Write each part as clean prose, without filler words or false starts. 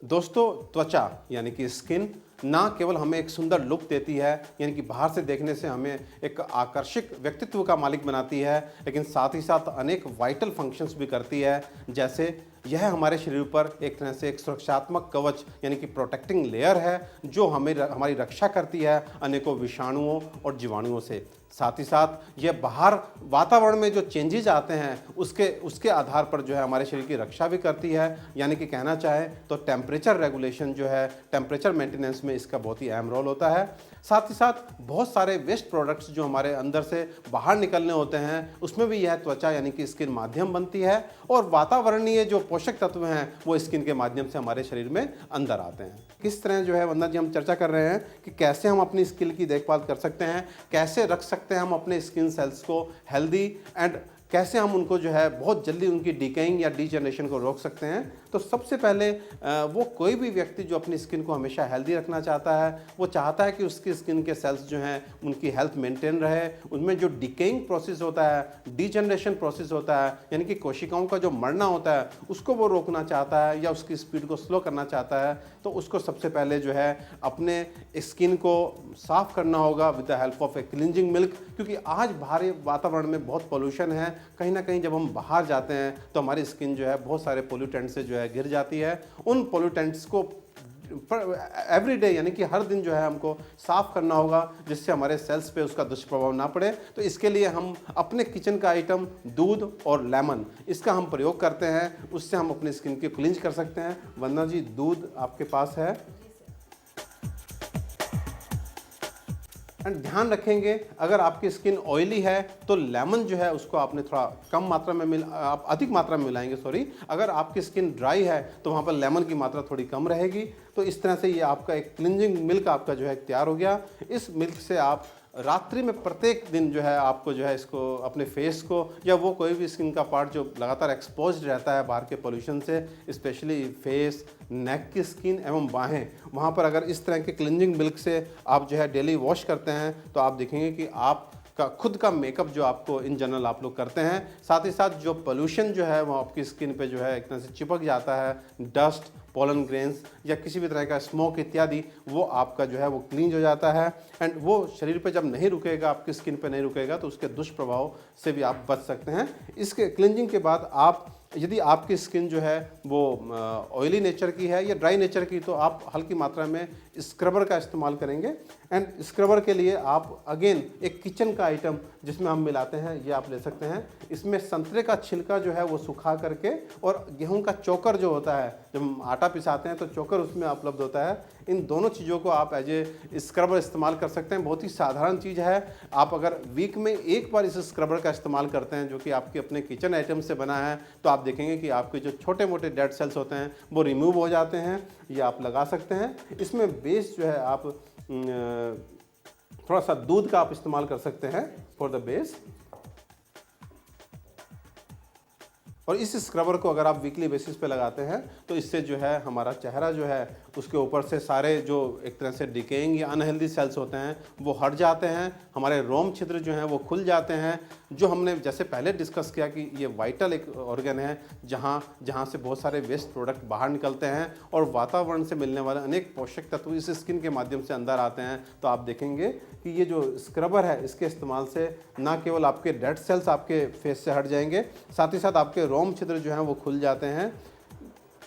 दोस्तों, त्वचा यानी कि स्किन ना केवल हमें एक सुंदर लुक देती है, यानी कि बाहर से देखने से हमें एक आकर्षक व्यक्तित्व का मालिक बनाती है, लेकिन साथ ही साथ अनेक वाइटल फंक्शंस भी करती है। जैसे यह हमारे शरीर पर एक तरह से एक सुरक्षात्मक कवच यानी कि प्रोटेक्टिंग लेयर है, जो हमारी रक्षा करती है अनेकों विषाणुओं और जीवाणुओं से। साथ ही साथ यह बाहर वातावरण में जो चेंजेज आते हैं उसके उसके आधार पर जो है हमारे शरीर की रक्षा भी करती है। यानी कि कहना चाहे तो टेम्परेचर रेगुलेशन जो है, टेम्परेचर मेंटेनेंस में इसका बहुत ही अहम रोल होता है। साथ ही साथ बहुत सारे वेस्ट प्रोडक्ट्स जो हमारे अंदर से बाहर निकलने होते हैं, उसमें भी यह त्वचा यानी कि स्किन माध्यम बनती है, और वातावरणीय जो पोषक तत्व हैं वो स्किन के माध्यम से हमारे शरीर में अंदर आते हैं। किस तरह जो है वंदना जी हम चर्चा कर रहे हैं कि कैसे हम अपनी स्किन की देखभाल कर सकते हैं, कैसे रख सकते हैं हम अपने स्किन सेल्स को हेल्दी, एंड कैसे हम उनको जो है बहुत जल्दी उनकी डिकेइंग या डीजनरेशन को रोक सकते हैं। तो सबसे पहले वो कोई भी व्यक्ति जो अपनी स्किन को हमेशा हेल्दी रखना चाहता है, वो चाहता है कि उसकी स्किन के सेल्स जो हैं उनकी हेल्थ मेंटेन रहे, उनमें जो डिकेइंग प्रोसेस होता है, डीजनरेशन प्रोसेस होता है, यानी कि कोशिकाओं का जो मरना होता है उसको वो रोकना चाहता है या उसकी स्पीड को स्लो करना चाहता है। तो उसको सबसे पहले जो है अपने स्किन को साफ़ करना होगा with the help of A cleansing milk, क्योंकि आज भारी वातावरण में बहुत पोल्यूशन है। कहीं ना कहीं जब हम बाहर जाते हैं तो हमारी स्किन जो है बहुत सारे पोल्यूटेंट से जो है घिर जाती है। उन पोल्यूटेंट्स को एवरी डे यानी कि हर दिन जो है हमको साफ़ करना होगा, जिससे हमारे सेल्स पे उसका दुष्प्रभाव ना पड़े। तो इसके लिए हम अपने किचन का आइटम दूध और लेमन इसका हम प्रयोग करते हैं, उससे हम अपनी स्किन की क्लींज कर सकते हैं। वंदना जी, दूध आपके पास है, एंड ध्यान रखेंगे अगर आपकी स्किन ऑयली है तो लेमन जो है उसको आपने थोड़ा कम मात्रा में आप अधिक मात्रा में मिलाएंगे, सॉरी। अगर आपकी स्किन ड्राई है तो वहाँ पर लेमन की मात्रा थोड़ी कम रहेगी। तो इस तरह से ये आपका एक क्लिनजिंग मिल्क आपका जो है तैयार हो गया। इस मिल्क से आप रात्रि में प्रत्येक दिन जो है आपको जो है इसको अपने फेस को या वो कोई भी स्किन का पार्ट जो लगातार एक्सपोज रहता है बाहर के पोल्यूशन से, स्पेशली फेस, नेक की स्किन एवं बाहें, वहाँ पर अगर इस तरह के क्लिनजिंग मिल्क से आप जो है डेली वॉश करते हैं तो आप देखेंगे कि आप का खुद का मेकअप जो आपको इन जनरल आप लोग करते हैं, साथ ही साथ जो पोल्यूशन जो है वो आपकी स्किन पे जो है एक तरह से चिपक जाता है, डस्ट, पोलन ग्रेन्स या किसी भी तरह का स्मोक इत्यादि, वो आपका जो है वो क्लीन हो जाता है। एंड वो शरीर पे जब नहीं रुकेगा, आपकी स्किन पे नहीं रुकेगा, तो उसके दुष्प्रभाव से भी आप बच सकते हैं। इसके क्लींजिंग के बाद आप यदि आपकी स्किन जो है वो ऑयली नेचर की है या ड्राई नेचर की, तो आप हल्की मात्रा में स्क्रबर का इस्तेमाल करेंगे। एंड स्क्रबर के लिए आप अगेन एक किचन का आइटम जिसमें हम मिलाते हैं, ये आप ले सकते हैं। इसमें संतरे का छिलका जो है वो सुखा करके, और गेहूं का चोकर जो होता है, जब हम आटा पिसाते हैं तो चोकर उसमें उपलब्ध होता है। इन दोनों चीज़ों को आप एज ए स्क्रबर इस्तेमाल कर सकते हैं। बहुत ही साधारण चीज़ है। आप अगर वीक में एक बार इस स्क्रबर का इस्तेमाल करते हैं जो कि आपके अपने किचन आइटम से बना है, तो आप देखेंगे कि आपके जो छोटे मोटे डेड सेल्स होते हैं वो रिमूव हो जाते हैं। ये आप लगा सकते हैं। इसमें बेस जो है आप थोड़ा सा दूध का आप इस्तेमाल कर सकते हैं फॉर द बेस। और इस स्क्रबर को अगर आप वीकली बेसिस पे लगाते हैं तो इससे जो है हमारा चेहरा जो है उसके ऊपर से सारे जो एक तरह से डिकेइंग या अनहेल्दी सेल्स होते हैं वो हट जाते हैं। हमारे रोम छिद्र जो हैं वो खुल जाते हैं, जो हमने जैसे पहले डिस्कस किया कि ये वाइटल एक ऑर्गन है जहाँ से बहुत सारे वेस्ट प्रोडक्ट बाहर निकलते हैं और वातावरण से मिलने वाले अनेक पोषक तत्व इस स्किन के माध्यम से अंदर आते हैं। तो आप देखेंगे कि ये जो स्क्रबर है इसके इस्तेमाल से ना केवल आपके डेड सेल्स आपके फेस से हट जाएंगे, साथ ही साथ आपके रोम छिद्र जो हैं वो खुल जाते हैं।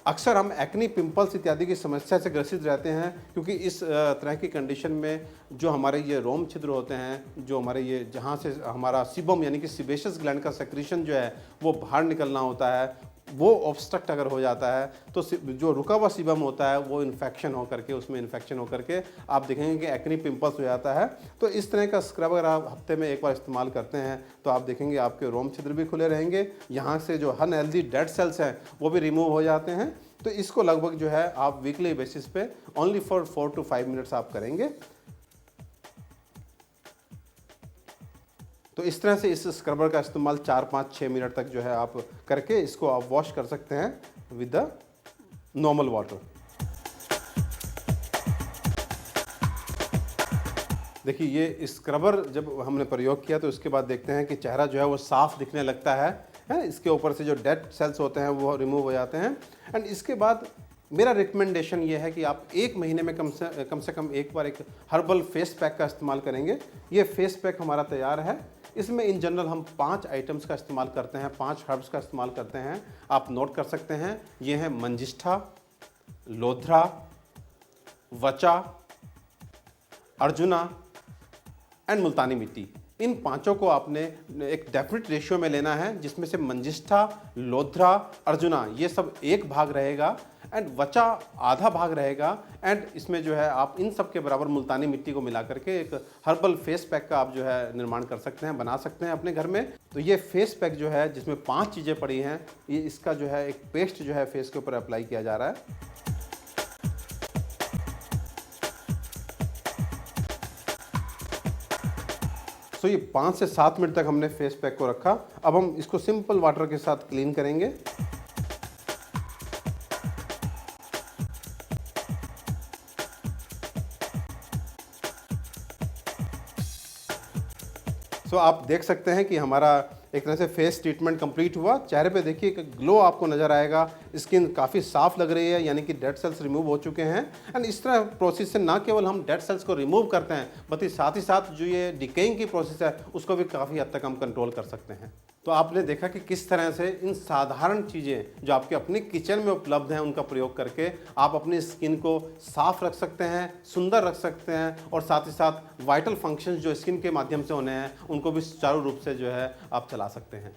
अक्सर हम एक्नी, पिंपल्स इत्यादि की समस्या से ग्रसित रहते हैं, क्योंकि इस तरह की कंडीशन में जो हमारे ये रोम छिद्र होते हैं, जो हमारे ये जहाँ से हमारा सीबम यानी कि सीबेशियस ग्लैंड का सेक्रीशन जो है वो बाहर निकलना होता है, वो ऑब्स्ट्रक्ट अगर हो जाता है तो जो रुका हुआ सीबम होता है वो इन्फेक्शन होकर के, उसमें इन्फेक्शन होकर के आप देखेंगे कि एक्नी, पिंपल्स हो जाता है। तो इस तरह का स्क्रब अगर आप हफ्ते में एक बार इस्तेमाल करते हैं तो आप देखेंगे आपके रोम छिद्र भी खुले रहेंगे, यहाँ से जो अनहेल्दी डेड सेल्स हैं वो भी रिमूव हो जाते हैं। तो इसको लगभग जो है आप वीकली बेसिस पे ओनली फॉर 4 to 5 मिनट्स आप करेंगे। तो इस तरह से इस स्क्रबर का इस्तेमाल 4, 5, 6 मिनट तक जो है आप करके इसको आप वॉश कर सकते हैं विद द नॉर्मल वाटर। देखिए, ये स्क्रबर जब हमने प्रयोग किया तो उसके बाद देखते हैं कि चेहरा जो है वो साफ दिखने लगता है। इसके ऊपर से जो डेड सेल्स होते हैं वो रिमूव हो जाते हैं। एंड इसके बाद मेरा रिकमेंडेशन ये है कि आप 1 महीने में कम से कम एक बार एक हर्बल फेस पैक का इस्तेमाल करेंगे। ये फेस पैक हमारा तैयार है। इसमें इन जनरल हम 5 आइटम्स का इस्तेमाल करते हैं, 5 हर्ब्स का इस्तेमाल करते हैं। आप नोट कर सकते हैं, ये हैं मंजिष्ठा, लोध्रा, वचा, अर्जुना एंड मुल्तानी मिट्टी। इन पांचों को आपने एक डेफिनेट रेशियो में लेना है, जिसमें से मंजिष्ठा, लोध्रा, अर्जुना ये सब एक भाग रहेगा एंड वचा आधा भाग रहेगा। एंड इसमें जो है आप इन सब के बराबर मुल्तानी मिट्टी को मिला करके एक हर्बल फेस पैक का आप जो है निर्माण कर सकते हैं, बना सकते हैं अपने घर में। तो ये फेस पैक जो है जिसमें 5 चीज़ें पड़ी हैं, ये इसका जो है एक पेस्ट जो है फेस के ऊपर अप्लाई किया जा रहा है। सो ये 5 से 7 मिनट तक हमने फेस पैक को रखा। अब हम इसको सिंपल वाटर के साथ क्लीन करेंगे। सो आप देख सकते हैं कि हमारा एक तरह से फेस ट्रीटमेंट कंप्लीट हुआ। चेहरे पे देखिए एक ग्लो आपको नज़र आएगा, स्किन काफ़ी साफ लग रही है, यानी कि डेड सेल्स रिमूव हो चुके हैं। एंड इस तरह प्रोसेस से ना केवल हम डेड सेल्स को रिमूव करते हैं, बल्कि साथ ही साथ जो ये डिकेइंग की प्रोसेस है उसको भी काफ़ी हद तक हम कंट्रोल कर सकते हैं। तो आपने देखा कि किस तरह से इन साधारण चीज़ें जो आपके अपने किचन में उपलब्ध हैं उनका प्रयोग करके आप अपनी स्किन को साफ रख सकते हैं, सुंदर रख सकते हैं, और साथ ही साथ वाइटल फंक्शंस जो स्किन के माध्यम से होने हैं उनको भी सुचारू रूप से जो है आप चला सकते हैं।